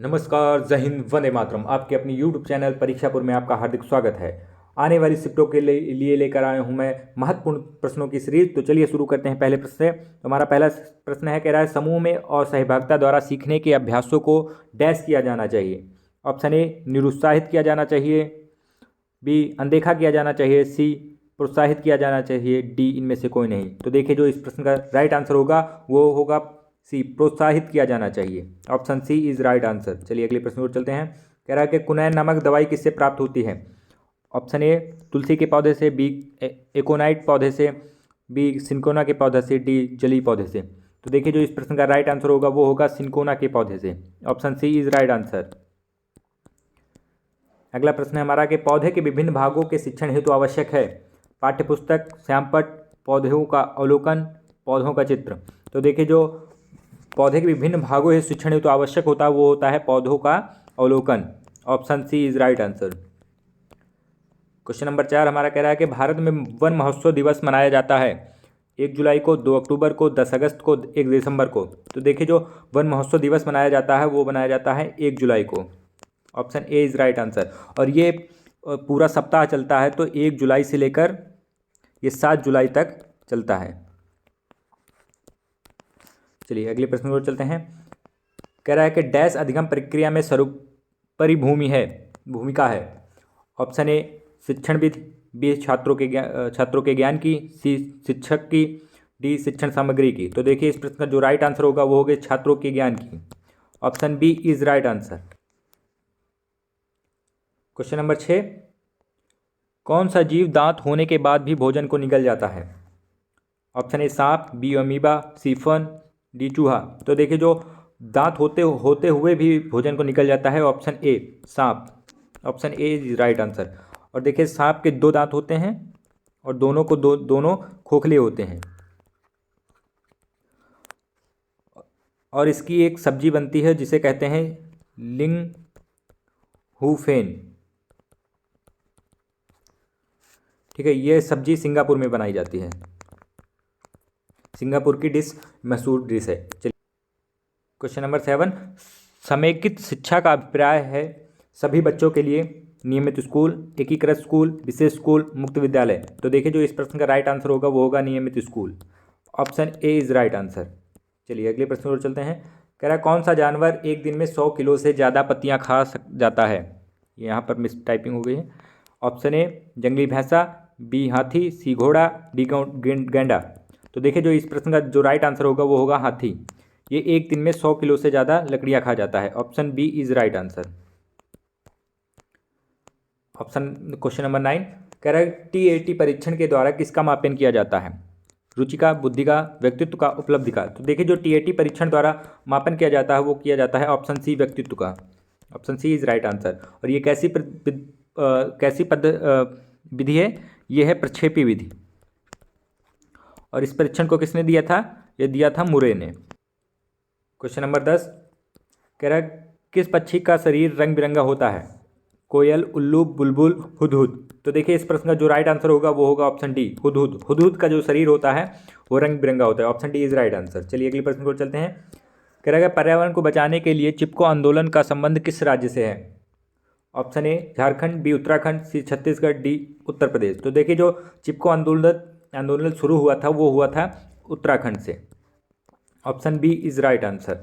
नमस्कार, जय हिंद, वंदे मातरम। आपके अपनी यूट्यूब चैनल परीक्षापुर में आपका हार्दिक स्वागत है। आने वाली शिफ्टों के लिए लेकर आया हूं मैं महत्वपूर्ण प्रश्नों की सीरीज। तो चलिए शुरू करते हैं पहले प्रश्न से। तो हमारा पहला प्रश्न है, कह रहा है समूह में और सहभागिता द्वारा सीखने के अभ्यासों को डैश किया जाना चाहिए। ऑप्शन ए, निरुत्साहित किया जाना चाहिए। बी, अनदेखा किया जाना चाहिए। सी, प्रोत्साहित किया जाना चाहिए। डी, इनमें से कोई नहीं। तो देखिए जो इस प्रश्न का राइट आंसर होगा वो होगा सी, प्रोत्साहित किया जाना चाहिए। Option C is right answer. चलिए अगले प्रश्न पर चलते हैं। कह रहा है कि कुनैन नामक दवाई किससे प्राप्त होती है। ऑप्शन ए, तुलसी के पौधे से। बी, एकोनाइट पौधे से। बी, सिनकोना के पौधे से। डी, जली पौधे से। तो देखिए जो इस प्रश्न का राइट आंसर होगा वो होगा सिनकोना के पौधे से। Option C is right answer. अगला प्रश्न है हमारा कि पौधे के विभिन्न भागों के शिक्षण हेतु आवश्यक है पाठ्यपुस्तक, श्यामपट्ट, पौधों का अवलोकन, पौधों का चित्र। तो देखिए जो पौधे के विभिन्न भागों से शिक्षण हेतु आवश्यक होता है वो होता है पौधों का अवलोकन। Option C is right answer. Question number 4 हमारा कह रहा है कि भारत में वन महोत्सव दिवस मनाया जाता है 1 जुलाई को, 2 अक्टूबर को, 10 अगस्त को, 1 दिसंबर को। तो देखिए जो वन महोत्सव दिवस मनाया जाता है वो मनाया जाता है 1 जुलाई को। Option A is right answer. और ये पूरा सप्ताह चलता है, तो 1 जुलाई से लेकर ये 7 जुलाई तक चलता है। चलिए अगले प्रश्न की ओर चलते हैं। कह रहा है कि डैश अधिगम प्रक्रिया में सर्वोपरि भूमिका है। ऑप्शन ए, शिक्षणविद। बी, छात्रों के ज्ञान की। सी, शिक्षक की। डी, शिक्षण सामग्री की। तो देखिए इस प्रश्न का जो राइट आंसर होगा वो होगा छात्रों के ज्ञान की। Option B is right answer. Question number 6, कौन सा जीव दांत होने के बाद भी भोजन को निगल जाता है। ऑप्शन ए, सांप। बी, अमीबा। सी, फन। डी, चूहा। तो देखिए जो दांत होते हुए भी भोजन को निकल जाता है, ऑप्शन ए, सांप। Option A is right answer. और देखिए सांप के 2 दांत होते हैं और दोनों को दोनों खोखले होते हैं। और इसकी एक सब्जी बनती है जिसे कहते हैं लिंग हुफेन। ठीक है, ये सब्जी सिंगापुर में बनाई जाती है। सिंगापुर की डिश मशहूर डिश है। चलिए क्वेश्चन नंबर 7, समेकित शिक्षा का अभिप्राय है सभी बच्चों के लिए नियमित स्कूल, एकीकृत स्कूल, विशेष स्कूल, मुक्त विद्यालय। तो देखिए जो इस प्रश्न का राइट आंसर होगा वो होगा नियमित school. Option A is right answer. चलिए अगले प्रश्न पर चलते हैं। कह रहा है कौन सा जानवर एक दिन में 100 किलो से ज़्यादा पत्तियां खा जाता है। यहाँ पर मिस टाइपिंग हो गई है। ऑप्शन ए, जंगली भैंसा। बी, हाथी। सी, घोड़ा। डी, गैंडा। तो देखिए जो इस प्रश्न का जो राइट आंसर होगा वो होगा हाथी। ये एक दिन में 100 किलो से ज़्यादा लकड़ियाँ खा जाता है। Option B is right answer. Question number 9 कह रहा है TAT परीक्षण के द्वारा किसका मापन किया जाता है। रुचि का, बुद्धि का, व्यक्तित्व का, उपलब्धि का। तो देखिए जो TAT परीक्षण द्वारा मापन किया जाता है वो किया जाता है ऑप्शन सी, व्यक्तित्व का। Option C is right answer. और ये कैसी विधि है। ये है प्रक्षेपी विधि। और इस परीक्षण को किसने दिया था। ये दिया था मुरे ने। क्वेश्चन नंबर 10 कह रहा है किस पक्षी का शरीर रंग बिरंगा होता है। कोयल, उल्लू, बुलबुल, हुदहुद। तो देखिए इस प्रश्न का जो राइट आंसर होगा वो होगा ऑप्शन डी, हुदहुद। हुदहुद का जो शरीर होता है वो रंग बिरंगा होता है। Option D is right answer. चलिए अगले प्रश्न को चलते हैं। कह रहा है पर्यावरण को बचाने के लिए चिपको आंदोलन का संबंध किस राज्य से है। Option A, Jharkhand. B, Uttarakhand. C, Chhattisgarh. D, Uttar Pradesh. तो देखिए जो चिपको आंदोलन शुरू हुआ था वो हुआ था उत्तराखंड से। Option B is right answer.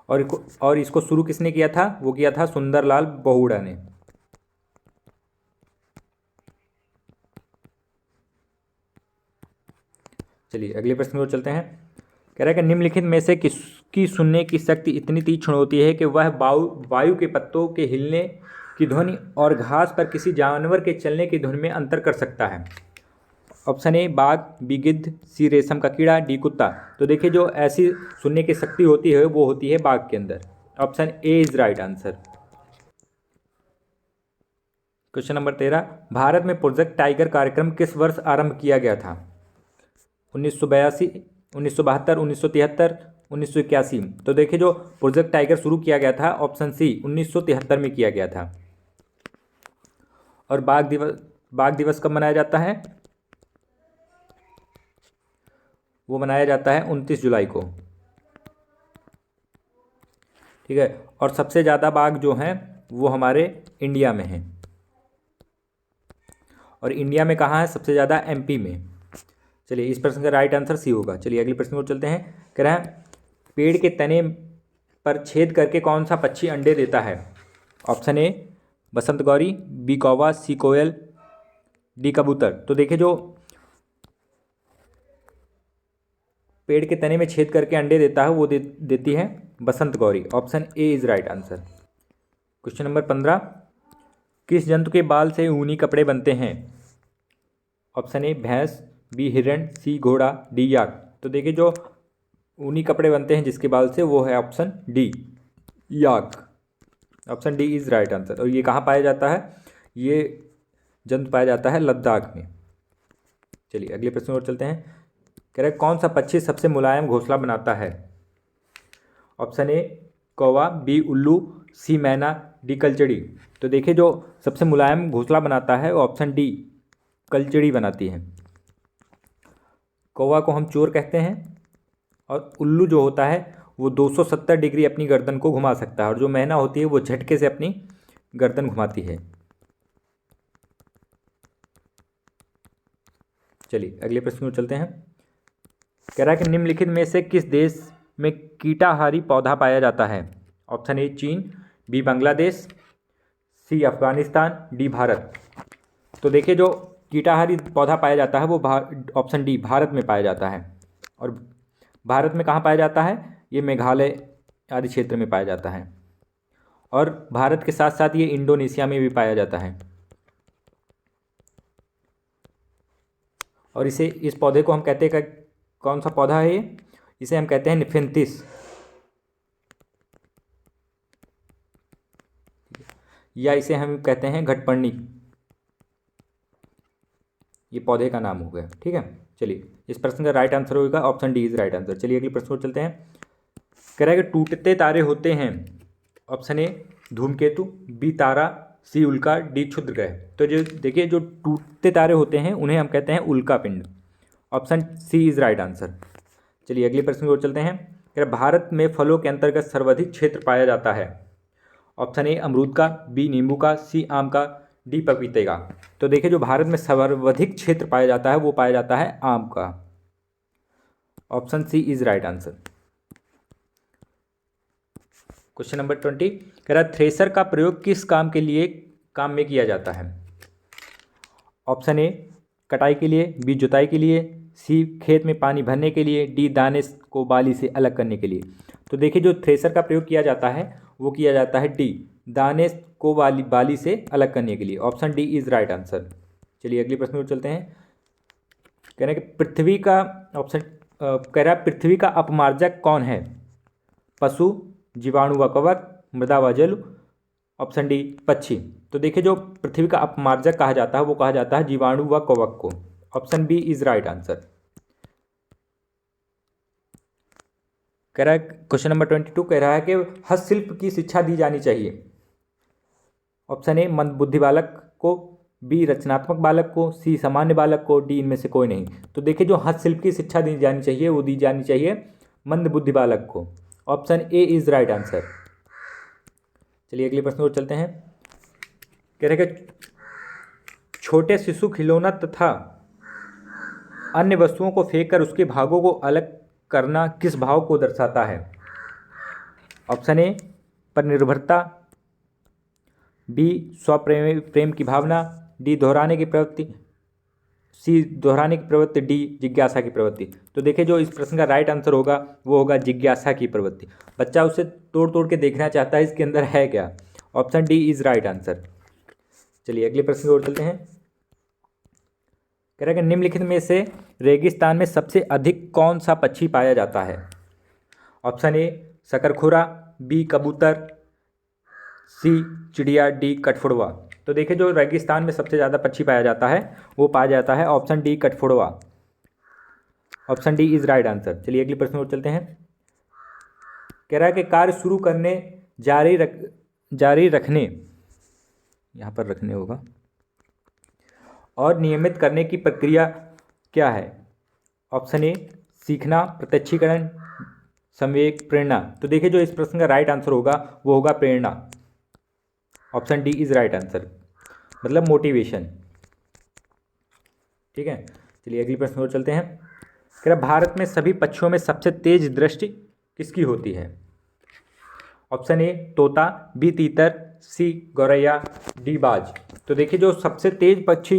और इसको शुरू किसने किया था, वो किया था सुंदरलाल बहुगुणा ने। चलिए अगले प्रश्न की ओर चलते हैं। कह रहा है कि निम्नलिखित में से किसकी सुनने की शक्ति इतनी तीक्ष्ण होती है कि वह वायु के पत्तों के हिलने की ध्वनि और घास पर किसी जानवर के चलने की ध्वनि में अंतर कर सकता है। ऑप्शन ए, बाघ। बी, गिद्ध। सी, रेशम का कीड़ा। डी, कुत्ता। तो देखिए जो ऐसी सुनने की शक्ति होती है वो होती है बाघ के अंदर। Option A is right answer. Question number 13, Bharat में प्रोजेक्ट टाइगर कार्यक्रम किस वर्ष आरंभ किया गया था। 1982, 1972, 1973, 1981। तो देखिए जो प्रोजेक्ट टाइगर शुरू किया गया था ऑप्शन सी 1973 में किया गया था। और बाघ दिवस कब मनाया जाता है। वो मनाया जाता है 29 जुलाई को। ठीक है। और सबसे ज़्यादा बाघ जो हैं वो हमारे इंडिया में हैं। और इंडिया में कहाँ है सबसे ज़्यादा? एमपी में। चलिए इस प्रश्न का राइट आंसर सी होगा। चलिए अगले प्रश्न को चलते हैं। कह रहा है पेड़ के तने पर छेद करके कौन सा पक्षी अंडे देता है? ऑप्शन ए बसंत गौरी, बी कौवा, सी कोयल, डी कबूतर। तो देखिए जो पेड़ के तने में छेद करके अंडे देता है वो देती है बसंत गौरी। Option A is right answer. Question number 15, किस जंतु के बाल से ऊनी कपड़े बनते हैं? ऑप्शन ए भैंस, बी हिरण, सी घोड़ा, डी याक। तो देखिए जो ऊनी कपड़े बनते हैं जिसके बाल से वो है option D yak. Option D is right answer. और ये कहाँ पाया जाता है? ये जंतु पाया जाता है लद्दाख में। चलिए अगले प्रश्न और चलते हैं। कह रहे कौन सा पक्षी सबसे मुलायम घोंसला बनाता है? ऑप्शन ए कौवा, बी उल्लू, सी मैना, डी कलचड़ी। तो देखिए जो सबसे मुलायम घोंसला बनाता है वो ऑप्शन डी कलचड़ी बनाती है। कौवा को हम चोर कहते हैं और उल्लू जो होता है वो 270 डिग्री अपनी गर्दन को घुमा सकता है और जो मैना होती है वो झटके से अपनी गर्दन घुमाती है। चलिए अगले प्रश्न में चलते हैं। कह रहा है कि निम्नलिखित में से किस देश में कीटाहारी पौधा पाया जाता है? ऑप्शन ए चीन, बी बांग्लादेश, सी अफगानिस्तान, डी भारत। तो देखिए जो कीटाहारी पौधा पाया जाता है वो ऑप्शन डी भारत में पाया जाता है। और भारत में कहाँ पाया जाता है? ये मेघालय आदि क्षेत्र में पाया जाता है। और भारत के साथ साथ ये इंडोनेशिया में भी पाया जाता है। और इस पौधे को हम कहते हैं कौन सा पौधा है ये? इसे हम कहते हैं निफेंथिस, या इसे हम कहते हैं घटपर्णी। ये पौधे का नाम हो गया। ठीक है। चलिए इस प्रश्न का राइट आंसर होगा option D is right answer. चलिए अगले प्रश्न को चलते हैं। कह रहा है कि टूटते तारे होते हैं। ऑप्शन ए धूमकेतु, बी तारा, सी उल्का, डी क्षुद्र ग्रह। तो जो देखिए जो टूटते तारे होते हैं उन्हें हम कहते हैं उल्का पिंड। Option C is right answer. चलिए अगले प्रश्न की ओर चलते हैं। कह रहा भारत में फलों के अंतर्गत सर्वाधिक क्षेत्र पाया जाता है। ऑप्शन ए अमरूद का, बी नींबू का, सी आम का, डी पपीते का। तो देखिए जो भारत में सर्वाधिक क्षेत्र पाया जाता है वो पाया जाता है आम का। Option C is right answer. Question number 20, कह रहा थ्रेसर का प्रयोग किस काम में किया जाता है? ऑप्शन ए कटाई के लिए, बी जुताई के लिए, सी खेत में पानी भरने के लिए, डी दाने को बाली से अलग करने के लिए। तो देखिए जो थ्रेसर का प्रयोग किया जाता है वो किया जाता है डी दाने को बाली से अलग करने के लिए। Option D is right answer. चलिए अगले प्रश्न पर चलते हैं। कह रहे हैं कि पृथ्वी का कह रहा है पृथ्वी का अपमार्जक कौन है? पशु, जीवाणु व कवक, मृदा व जल। ऑप्शन डी पक्षी। तो देखिए जो पृथ्वी का अपमार्जक कहा जाता है वो कहा जाता है जीवाणु व कवक को। Option B is right answer. कह रहा है क्वेश्चन नंबर 22 कह रहा है कि हस्तशिल्प की शिक्षा दी जानी चाहिए। ऑप्शन ए मंदबुद्धि बालक को, बी रचनात्मक बालक को, सी सामान्य बालक को, डी इनमें से कोई नहीं। तो देखिए जो हस्तशिल्प की शिक्षा दी जानी चाहिए वो दी जानी चाहिए मंदबुद्धि बालक को। Option A is right answer. चलिए अगले प्रश्न को चलते हैं। कह रहे कि छोटे शिशु खिलौना तथा अन्य वस्तुओं को फेंककर उसके भागों को अलग करना किस भाव को दर्शाता है? ऑप्शन ए पर निर्भरता, बी स्वप्रेम की भावना, डी दोहराने की प्रवृत्ति, सी दोहराने की प्रवृत्ति, डी जिज्ञासा की प्रवृत्ति। तो देखिए जो इस प्रश्न का राइट आंसर होगा वो होगा जिज्ञासा की प्रवृत्ति। बच्चा उसे तोड़ तोड़ के देखना चाहता है इसके अंदर है क्या। Option D is right answer. चलिए अगले प्रश्न की ओर चलते हैं। कह रहा है कि निम्नलिखित में से रेगिस्तान में सबसे अधिक कौन सा पक्षी पाया जाता है? ऑप्शन ए शकरखुरा, बी कबूतर, सी चिड़िया, डी कठफोड़वा। तो देखिए जो रेगिस्तान में सबसे ज़्यादा पक्षी पाया जाता है वो पाया जाता है ऑप्शन डी कठफोड़वा। Option D is right answer. चलिए अगले प्रश्न पर चलते हैं। कह रहा है कि कार्य शुरू करने जारी रखने, यहाँ पर रखने होगा, और नियमित करने की प्रक्रिया क्या है? ऑप्शन ए सीखना, प्रत्यक्षीकरण, संवेग, प्रेरणा। तो देखिए जो इस प्रश्न का राइट आंसर होगा वो होगा प्रेरणा। Option D is right answer, मतलब मोटिवेशन। ठीक है, चलिए अगली प्रश्न और चलते हैं। कह रहा भारत में सभी पक्षियों में सबसे तेज दृष्टि किसकी होती है? ऑप्शन ए तोता, बी तीतर, सी गौरैया, डी बाज। तो देखिए जो सबसे तेज पक्षी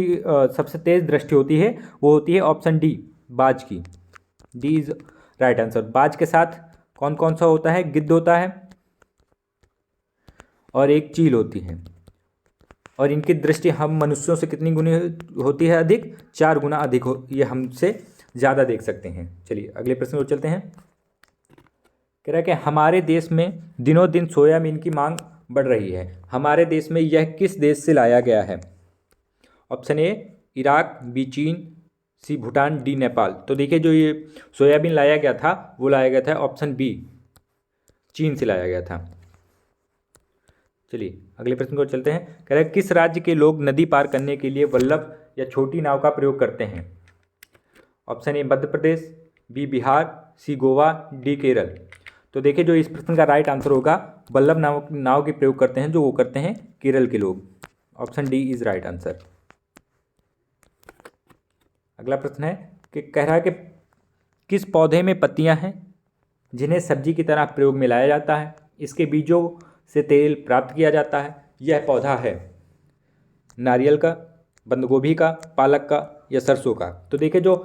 सबसे तेज दृष्टि होती है वो होती है ऑप्शन डी, बाज की। D is right answer. बाज के साथ कौन कौन सा होता है? गिद्ध होता है और एक चील होती है, और इनकी दृष्टि हम मनुष्यों से कितनी गुनी होती है? अधिक, 4 गुना अधिक हो, ये हमसे ज़्यादा देख सकते हैं। चलिए अगले प्रश्न और चलते हैं। कह रहा है कि हमारे देश में दिनों दिन सोयाबीन की मांग बढ़ रही है। हमारे देश में यह किस देश से लाया गया है? ऑप्शन ए इराक, बी चीन, सी भूटान, डी नेपाल। तो देखिए जो ये सोयाबीन लाया गया था वो लाया गया था ऑप्शन बी, चीन से लाया गया था। चलिए अगले प्रश्न को चलते हैं। कह रहा है किस राज्य के लोग नदी पार करने के लिए वल्लभ या छोटी नाव का प्रयोग करते हैं? Option A Madhya Pradesh, B Bihar, C Goa, D Kerala. तो देखिए जो इस प्रश्न का राइट आंसर होगा वल्लभ नाव के प्रयोग करते हैं, जो वो करते हैं केरल के लोग। Option D is right answer. अगला प्रश्न है कि कह रहा है कि किस पौधे में पत्तियां हैं जिन्हें सब्जी की तरह प्रयोग में लाया जाता है, इसके बीजों से तेल प्राप्त किया जाता है? यह पौधा है नारियल का, बंद गोभी का, पालक का या सरसों का। तो देखिए जो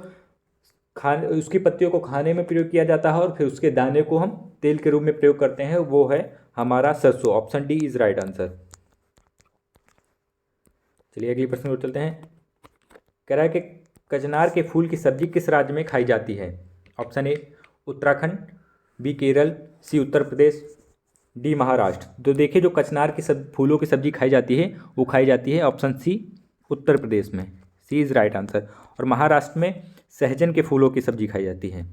खाने उसकी पत्तियों को खाने में प्रयोग किया जाता है और फिर उसके दाने को हम तेल के रूप में प्रयोग करते हैं, वो है हमारा सरसों। Option D is right answer. चलिए अगली प्रश्न को चलते हैं। कह रहा है कि कचनार के फूल की सब्जी किस राज्य में खाई जाती है? Option A Uttarakhand, B Kerala, C Uttar Pradesh, D Maharashtra. तो देखिए जो कचनार की फूलों की सब्जी खाई जाती है वो खाई जाती है ऑप्शन सी, उत्तर प्रदेश में। सी इज राइट आंसर। और महाराष्ट्र में सहजन के फूलों की सब्जी खाई जाती है।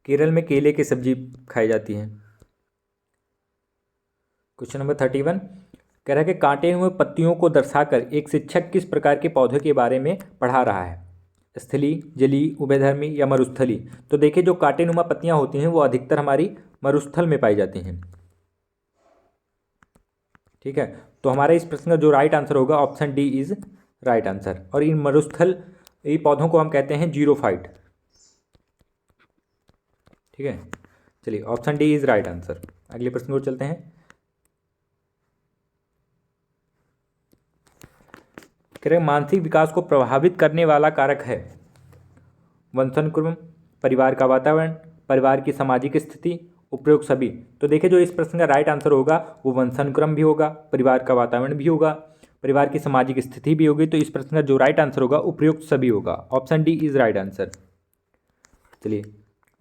केरल में केले की सब्जी खाई जाती है। क्वेश्चन नंबर 31 कह रहा है कि कांटे हुए पत्तियों को दर्शाकर एक शिक्षक किस प्रकार के पौधे के बारे में पढ़ा रहा है? स्थली, जली, उभयधर्मी या मरुस्थली। तो देखिए जो कांटेनुमा पत्तियां होती हैं वो अधिकतर हमारी मरुस्थल में पाई जाती हैं। ठीक है, तो हमारे इस प्रश्न का जो राइट आंसर होगा option D is right answer. और इन मरुस्थल ये पौधों को हम कहते हैं जीरोफाइट। ठीक है, चलिए option D is right answer. अगले प्रश्न को चलते हैं। कह रहे मानसिक विकास को प्रभावित करने वाला कारक है वंशानुक्रम, परिवार का वातावरण, परिवार की सामाजिक स्थिति, उपरोक्त सभी। तो देखिए जो इस प्रश्न का राइट आंसर होगा वो वंशानुक्रम भी होगा, परिवार का वातावरण भी होगा, परिवार की सामाजिक स्थिति भी होगी। तो इस प्रश्न का जो राइट आंसर होगा उपयुक्त सभी होगा। Option D is right answer. चलिए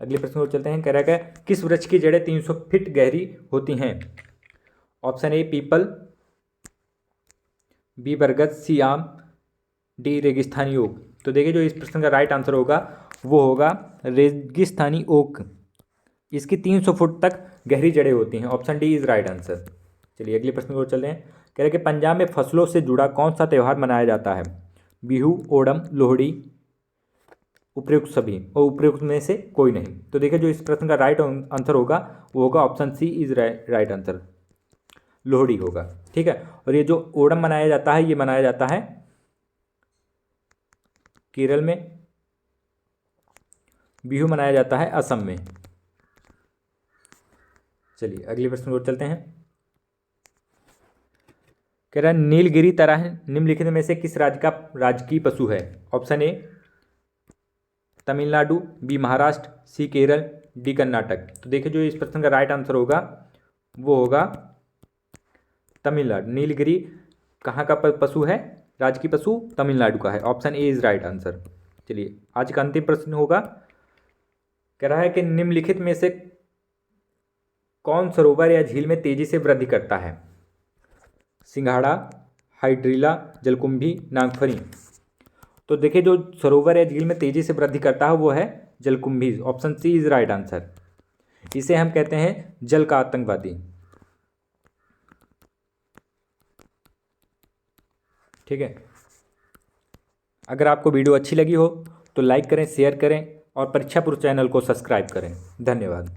अगले प्रश्न को चलते हैं। कह रहा है किस वृक्ष की जड़ें 300 फीट गहरी होती हैं? ऑप्शन ए पीपल, बी बरगद, सी आम, डी रेगिस्तानी ओक। तो देखिए जो इस प्रश्न का राइट आंसर होगा वो होगा रेगिस्तानी ओक। इसकी 300 फुट तक गहरी जड़ें होती हैं। Option D is right answer. चलिए अगले प्रश्न को चलते हैं। कह रहे कि पंजाब में फसलों से जुड़ा कौन सा त्यौहार मनाया जाता है? बिहू, ओणम, लोहड़ी, उपयुक्त सभी और उपयुक्त में से कोई नहीं। तो देखिए जो इस प्रश्न का राइट आंसर होगा वो होगा option C is right answer, Lohri होगा। ठीक है, और ये जो ओणम मनाया जाता है ये मनाया जाता है केरल में, बिहू मनाया जाता है असम में। चलिए अगले प्रश्न को चलते हैं। कह रहा है नीलगिरी तरह निम्नलिखित में से किस राज्य का राजकीय पशु है? Option A Tamil Nadu, B Maharashtra, C Kerala, D Karnataka. तो देखिए जो इस प्रश्न का राइट आंसर होगा वो होगा तमिलनाडु। नीलगिरी कहाँ का पशु है? राजकीय पशु तमिलनाडु का है। Option A is right answer. चलिए आज का अंतिम प्रश्न होगा। कह रहा है कि निम्नलिखित में से कौन सरोवर या झील में तेजी से वृद्धि करता है? सिंघाड़ा, हाइड्रिला, जलकुंभी, नागफनी। तो देखिए जो सरोवर या झील में तेजी से वृद्धि करता है वो है जलकुंभी। Option C is right answer. इसे हम कहते हैं जल का आतंकवादी। ठीक है, अगर आपको वीडियो अच्छी लगी हो तो लाइक करें, शेयर करें और परीक्षा पूर्व चैनल को सब्सक्राइब करें। धन्यवाद।